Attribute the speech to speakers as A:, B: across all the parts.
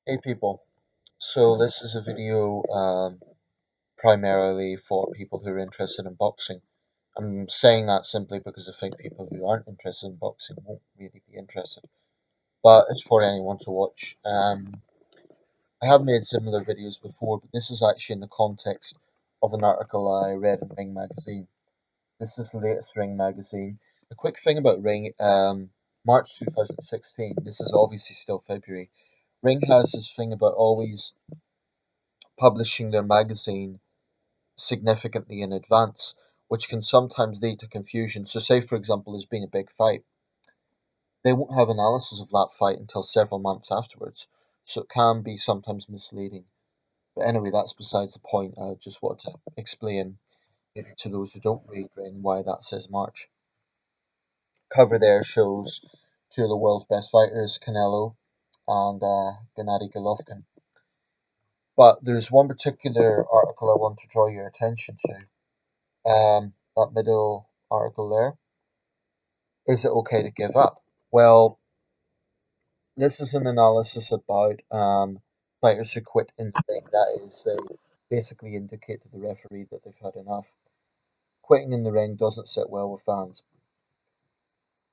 A: Hey people, so this is a video primarily for people who are interested in boxing. I'm saying that simply because I think people who aren't interested in boxing won't really be interested, but it's for anyone to watch. I have made similar videos before, but this is actually in the context of an article I read in Ring magazine. This is the latest Ring magazine. A quick thing about Ring, March 2016, this is obviously still February. Ring has this thing about always publishing their magazine significantly in advance, which can sometimes lead to confusion. So, say for example, there's been a big fight, they won't have analysis of that fight until several months afterwards, so it can be sometimes misleading. But anyway, that's besides the point. I just wanted to explain maybe to those who don't read Ring why that says March. Cover there shows two of the world's best fighters, Canelo and Gennady Golovkin. But there's one particular article I want to draw your attention to. That middle article there. Is it okay to give up? Well, this is an analysis about fighters who quit in the ring. That is, they basically indicate to the referee that they've had enough. Quitting in the ring doesn't sit well with fans.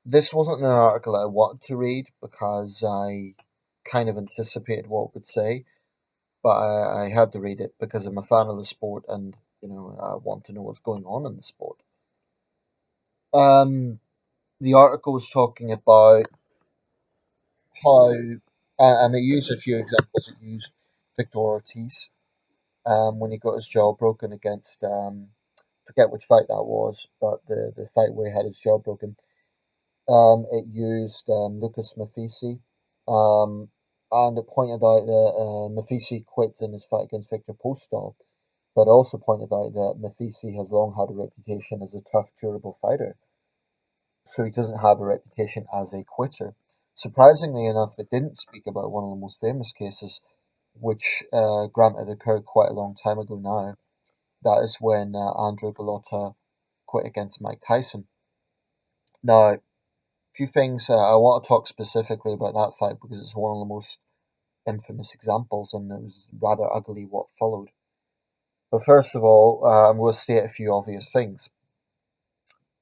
A: This wasn't an article I wanted to read because I kind of anticipated what it would say, but I had to read it because I'm a fan of the sport and I want to know what's going on in the sport. The article was talking about how, and they used a few examples. It used Victor Ortiz when he got his jaw broken against, forget which fight that was, but the fight where he had his jaw broken. It used Lucas Maffisi, um, and it pointed out that Maffisi quit in his fight against Victor Postol, but also pointed out that Maffisi has long had a reputation as a tough, durable fighter, so he doesn't have a reputation as a quitter. Surprisingly enough, it didn't speak about one of the most famous cases, which granted occurred quite a long time ago now. That is when Andrew Golota quit against Mike Tyson. Now, a few things I want to talk specifically about that fight because it's one of the most infamous examples and it was rather ugly what followed. But first of all, I'm going to state a few obvious things.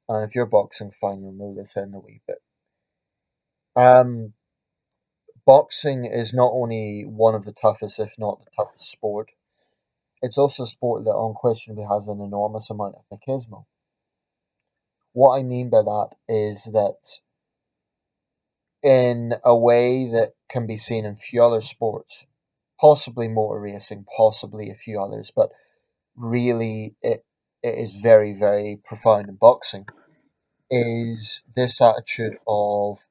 A: And if you're a boxing fan, you'll know this in a wee bit. Um, Boxing is not only one of the toughest, if not the toughest sport, it's also a sport that unquestionably has an enormous amount of machismo. What I mean by that is that in a way that can be seen in few other sports, possibly motor racing, possibly a few others, but really it is very, very profound in boxing, is this attitude of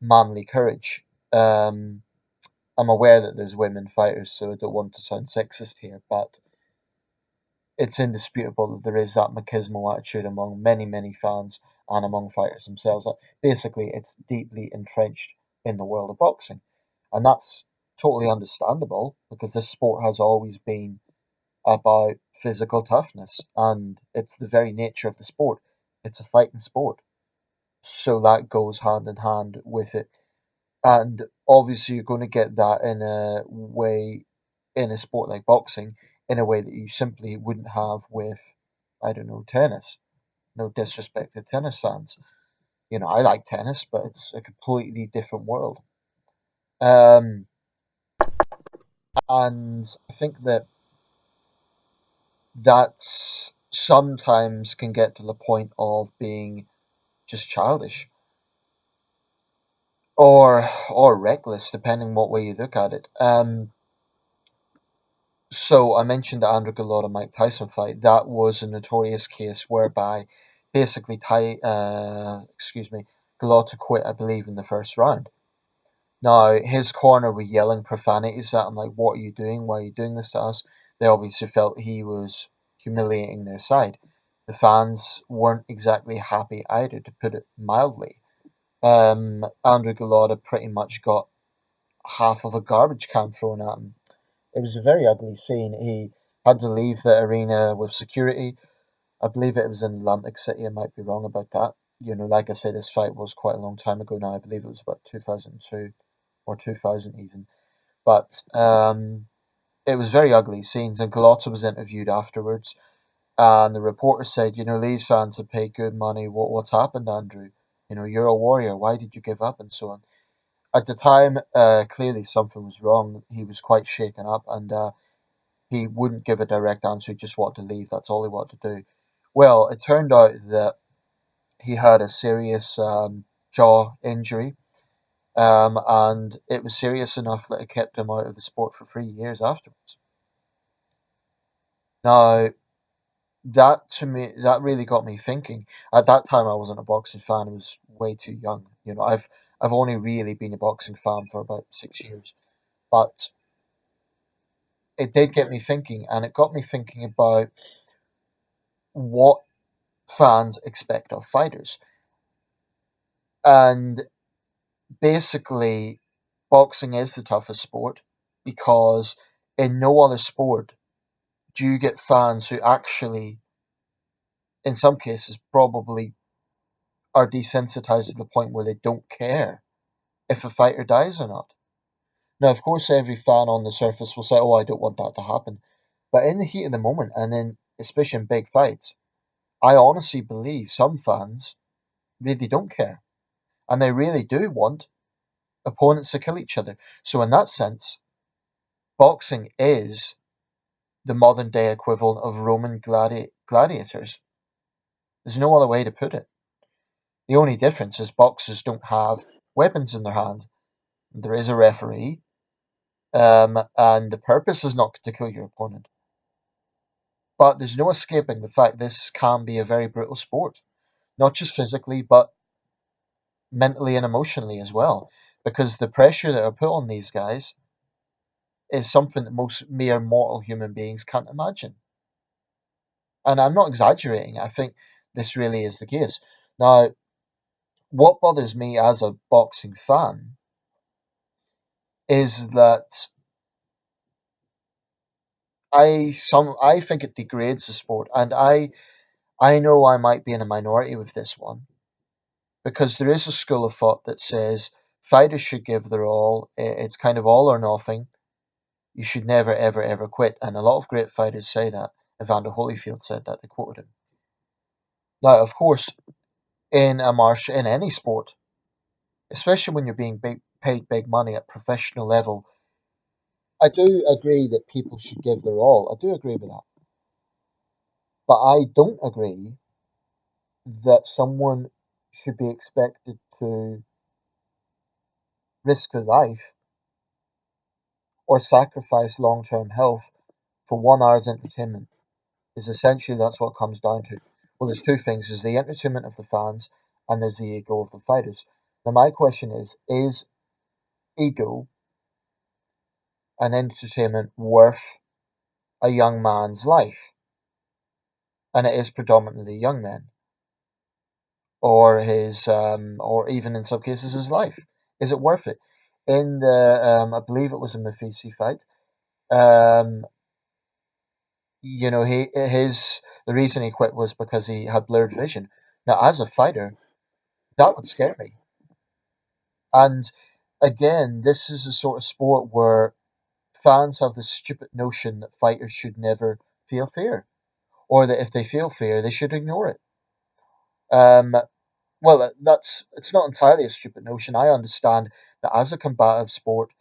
A: manly courage. Um, I'm aware that there's women fighters, so I don't want to sound sexist here, but it's indisputable that there is that machismo attitude among many, many fans and among fighters themselves. That basically, it's deeply entrenched in the world of boxing, and that's totally understandable because this sport has always been about physical toughness, and it's the very nature of the sport. It's a fighting sport, so that goes hand in hand with it. And obviously, you're going to get that in a way, in a sport like boxing, in a way that you simply wouldn't have with, I don't know, tennis. No disrespect to tennis fans. I like tennis, but it's a completely different world. Um, and I think that that's sometimes can get to the point of being just childish or reckless, depending what way you look at it. So I mentioned the Andrew Golota Mike Tyson fight. That was a notorious case whereby basically Golota quit, I believe, in the first round. Now his corner were yelling profanities at him like, "What are you doing? Why are you doing this to us?" They obviously felt he was humiliating their side. The fans weren't exactly happy either, to put it mildly. Andrew Golota pretty much got half of a garbage can thrown at him. It was a very ugly scene. He had to leave the arena with security. I believe it was in Atlantic City. I might be wrong about that. Like I said, this fight was quite a long time ago now. I believe it was about 2002 or 2000 even. But it was very ugly scenes, and Gallotta was interviewed afterwards, and the reporter said, Leeds fans have paid good money. What's happened, Andrew? You're a warrior. Why did you give up, and so on. At the time, clearly something was wrong. He was quite shaken up, and he wouldn't give a direct answer. He just wanted to leave. That's all he wanted to do. Well, it turned out that he had a serious jaw injury, and it was serious enough that it kept him out of the sport for 3 years afterwards. Now, that to me, that really got me thinking. At that time, I wasn't a boxing fan. I was way too young. I've only really been a boxing fan for about 6 years, but it did get me thinking, and it got me thinking about what fans expect of fighters. And basically, boxing is the toughest sport because in no other sport do you get fans who actually, in some cases, probably are desensitized to the point where they don't care if a fighter dies or not. Now, of course, every fan on the surface will say, "Oh, I don't want that to happen," but in the heat of the moment, and in especially in big fights, I honestly believe some fans really don't care, and they really do want opponents to kill each other. So, in that sense, boxing is the modern day equivalent of Roman gladiators. There's no other way to put it. The only difference is boxers don't have weapons in their hand. There is a referee, and the purpose is not to kill your opponent. But there's no escaping the fact this can be a very brutal sport, not just physically, but mentally and emotionally as well. Because the pressure that are put on these guys is something that most mere mortal human beings can't imagine. And I'm not exaggerating, I think this really is the case. Now, what bothers me as a boxing fan is that I think it degrades the sport, and I know I might be in a minority with this one because there is a school of thought that says fighters should give their all. It's kind of all or nothing. You should never ever ever quit, and a lot of great fighters say that. Evander Holyfield said that. They quoted him. Now, of course, in any sport, especially when you're being paid big money at professional level, I do agree that people should give their all. I do agree with that. But I don't agree that someone should be expected to risk their life or sacrifice long term health for 1 hour's entertainment. Is essentially that's what it comes down to. Well, there's two things: there's the entertainment of the fans, and there's the ego of the fighters. Now, my question is ego and entertainment worth a young man's life? And it is predominantly young men, or or even in some cases his life. Is it worth it? In I believe it was a Mafisi fight. Um, the reason he quit was because he had blurred vision. Now, as a fighter, that would scare me. And again, this is a sort of sport where fans have this stupid notion that fighters should never feel fear, or that if they feel fear, they should ignore it. Um, well, that's it's not entirely a stupid notion. I understand that as a combative sport,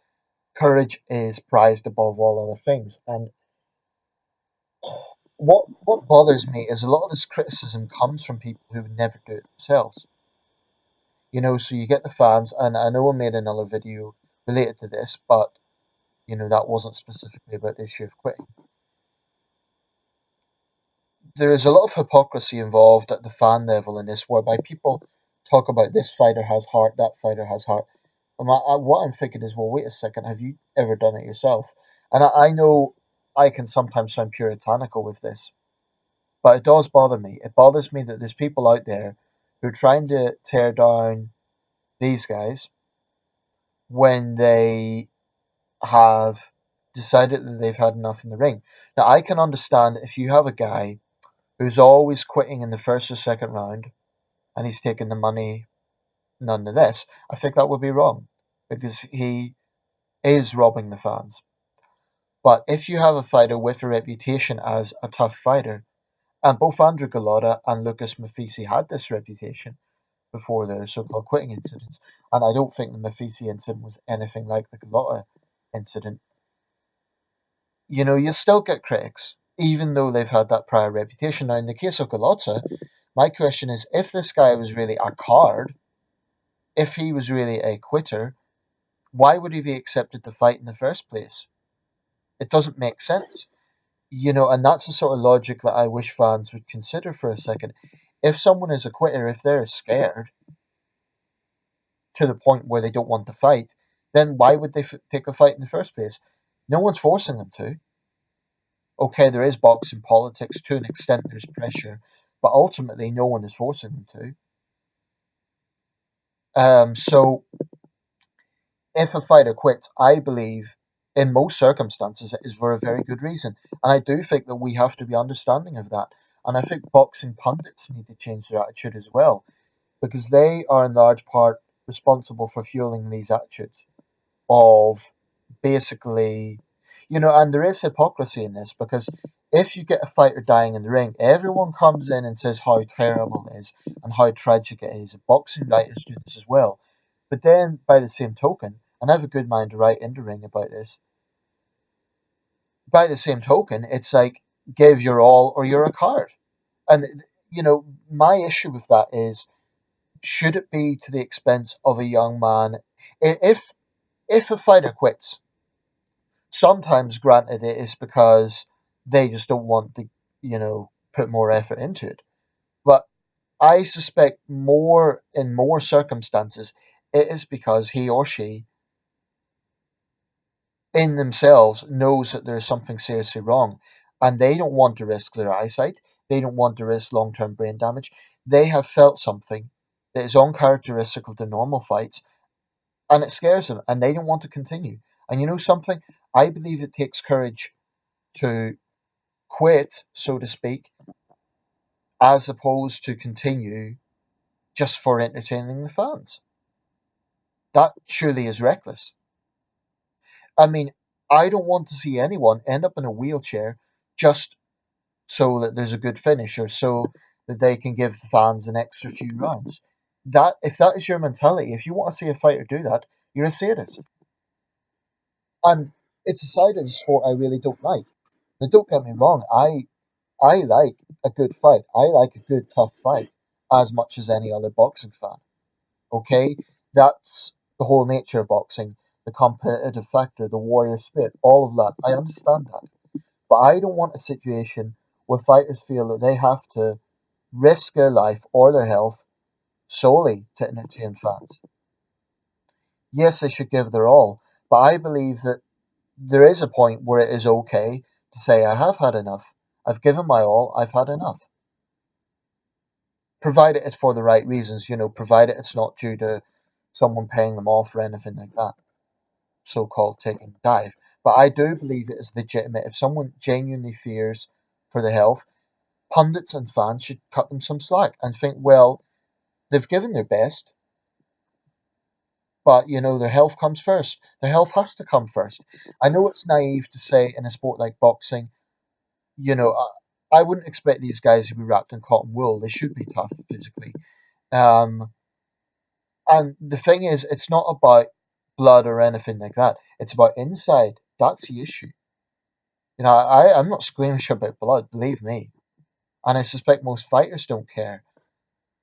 A: courage is prized above all other things. And what bothers me is a lot of this criticism comes from people who would never do it themselves. So you get the fans, and I know I made another video related to this, but that wasn't specifically about the issue of quitting. There is a lot of hypocrisy involved at the fan level in this, whereby people talk about this fighter has heart, that fighter has heart. And what I'm thinking is, well, wait a second, have you ever done it yourself? And I know I can sometimes sound puritanical with this, but it does bother me. It bothers me that there's people out there who are trying to tear down these guys when they have decided that they've had enough in the ring. Now, I can understand if you have a guy who's always quitting in the first or second round and he's taking the money nonetheless, I think that would be wrong because he is robbing the fans. But if you have a fighter with a reputation as a tough fighter, and both Andrew Gallotta and Lucas Mafisi had this reputation before their so-called quitting incidents, and I don't think the Mafisi incident was anything like the Gallotta incident. You still get critics, even though they've had that prior reputation. Now, in the case of Gallotta, my question is, if this guy was really a card, if he was really a quitter, why would he have accepted the fight in the first place? It doesn't make sense. And that's the sort of logic that I wish fans would consider for a second. If someone is a quitter, if they're scared to the point where they don't want to fight, then why would they take a fight in the first place? No one's forcing them to. Okay, there is boxing politics to an extent, there's pressure, but ultimately no one is forcing them to. So if a fighter quits, I believe in most circumstances it is for a very good reason. And I do think that we have to be understanding of that. And I think boxing pundits need to change their attitude as well, because they are in large part responsible for fueling these attitudes of basically, and there is hypocrisy in this because if you get a fighter dying in the ring, everyone comes in and says how terrible it is and how tragic it is. Boxing writers do this as well. But then, by the same token, and I have a good mind to write in the ring about this, by the same token, it's like, give your all or you're a coward. And, my issue with that is, should it be to the expense of a young man? If a fighter quits, sometimes, granted, it is because they just don't want to, put more effort into it. But I suspect in more circumstances, it is because he or she, in themselves, knows that there's something seriously wrong, and they don't want to risk their eyesight. They don't want to risk long-term brain damage. They have felt something that is uncharacteristic of the normal fights, and it scares them, and they don't want to continue. And you know something? I believe it takes courage to quit, so to speak, as opposed to continue just for entertaining the fans. That surely is reckless. I mean, I don't want to see anyone end up in a wheelchair just so that there's a good finish or so that they can give the fans an extra few rounds. That if that is your mentality, if you want to see a fighter do that, you're a sadist. And it's a side of the sport I really don't like. Now, don't get me wrong, I like a good fight. I like a good tough fight as much as any other boxing fan. Okay? That's the whole nature of boxing, the competitive factor, the warrior spirit, all of that. I understand that. But I don't want a situation where fighters feel that they have to risk their life or their health solely to entertain fans. Yes, they should give their all, but I believe that there is a point where it is okay to say, I have had enough. I've given my all, I've had enough. Provided it's for the right reasons, provided it's not due to someone paying them off or anything like that, so called taking a dive. But I do believe it is legitimate. If someone genuinely fears for their health, pundits and fans should cut them some slack and think, well, they've given their best, but their health comes first. Their health has to come first. I know it's naive to say in a sport like boxing, I wouldn't expect these guys to be wrapped in cotton wool. They should be tough physically. Um, and the thing is, it's not about blood or anything like that. It's about inside. That's the issue. I'm not squeamish about blood, believe me. And I suspect most fighters don't care.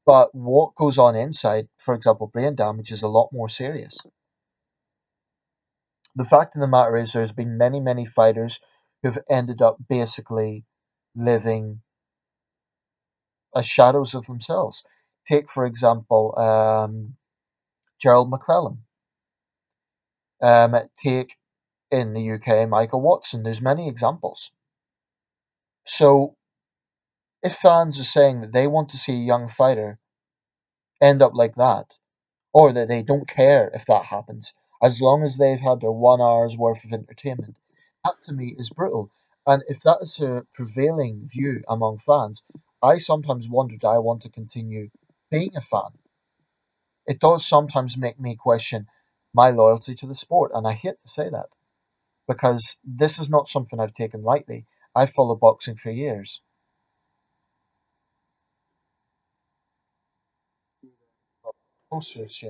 A: But what goes on inside, for example, brain damage, is a lot more serious. The fact of the matter is, there's been many, many fighters who've ended up basically living as shadows of themselves. Take, for example, Gerald McClellan. Take in the UK, Michael Watson. There's many examples. So if fans are saying that they want to see a young fighter end up like that, or that they don't care if that happens, as long as they've had their 1 hour's worth of entertainment, that to me is brutal. And if that is a prevailing view among fans, I sometimes wonder, do I want to continue being a fan? It does sometimes make me question, my loyalty to the sport. And I hate to say that because this is not something I've taken lightly. I followed boxing for years. Posters,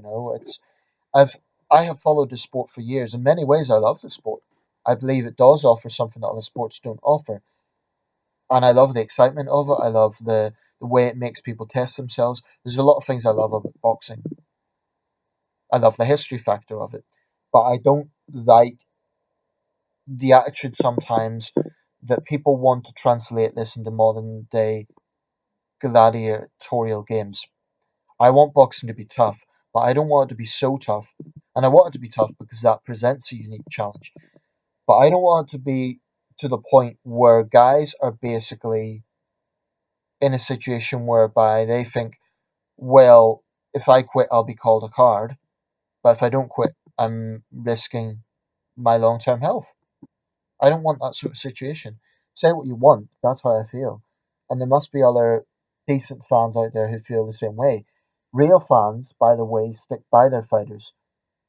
A: I've I have followed the sport for years. In many ways, I love the sport. I believe it does offer something that other sports don't offer, and I love the excitement of it. I love the way it makes people test themselves. There's a lot of things I love about boxing. I love the history factor of it, but I don't like the attitude sometimes that people want to translate this into modern day gladiatorial games. I want boxing to be tough, but I don't want it to be so tough. And I want it to be tough because that presents a unique challenge. But I don't want it to be to the point where guys are basically in a situation whereby they think, well, if I quit, I'll be called a card. But if I don't quit, I'm risking my long term health. I don't want that sort of situation. Say what you want, that's how I feel. And there must be other decent fans out there who feel the same way. Real fans, by the way, stick by their fighters.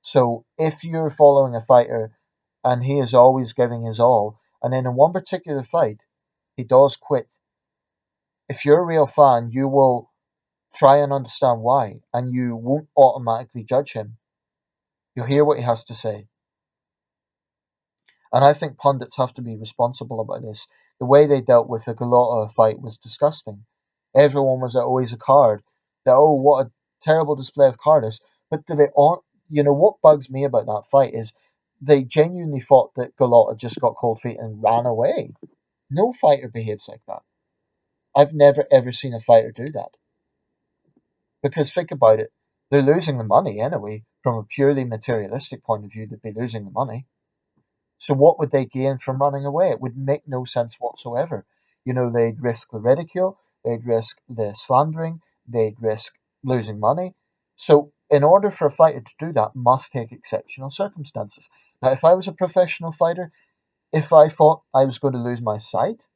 A: So if you're following a fighter and he is always giving his all, and then in one particular fight he does quit, if you're a real fan, you will try and understand why, and you won't automatically judge him. You'll hear what he has to say. And I think pundits have to be responsible about this. The way they dealt with the Galata fight was disgusting. Everyone was always a card. That, oh, what a terrible display of cowardice. But do they on? What bugs me about that fight is they genuinely thought that Galata just got cold feet and ran away. No fighter behaves like that. I've never ever seen a fighter do that. Because think about it, they're losing the money anyway. From a purely materialistic point of view, they'd be losing the money. So what would they gain from running away? It would make no sense whatsoever. They'd risk the ridicule, they'd risk the slandering, they'd risk losing money. So in order for a fighter to do that, must take exceptional circumstances. Now, if I was a professional fighter, if I thought I was going to lose my sight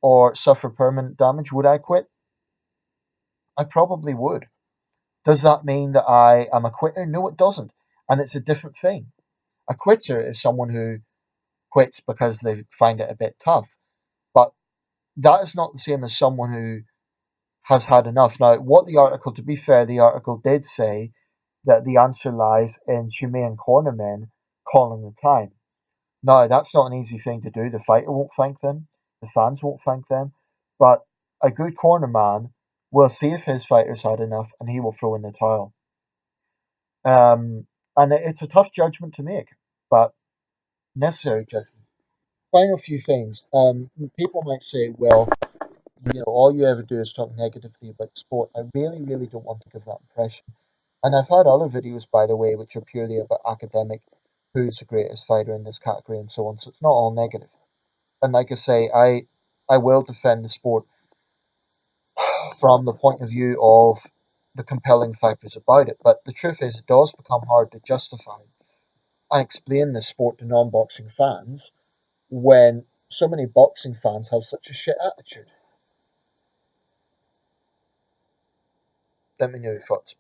A: or suffer permanent damage, would I quit? I probably would. Does that mean that I am a quitter? No, it doesn't. And it's a different thing. A quitter is someone who quits because they find it a bit tough. But that is not the same as someone who has had enough. Now, to be fair, the article did say that the answer lies in humane cornermen calling the time. Now, that's not an easy thing to do. The fighter won't thank them, the fans won't thank them, but a good cornerman will see if his fighter's had enough and he will throw in the towel. And it's a tough judgment to make, but necessary judgment. Final few things. People might say, well, all you ever do is talk negatively about sport. I really, really don't want to give that impression. And I've had other videos, by the way, which are purely about academic, who's the greatest fighter in this category, and so on. So it's not all negative. And like I say, I will defend the sport from the point of view of the compelling factors about it. But the truth is, it does become hard to justify and explain the sport to non-boxing fans when so many boxing fans have such a shit attitude. Let me know your thoughts.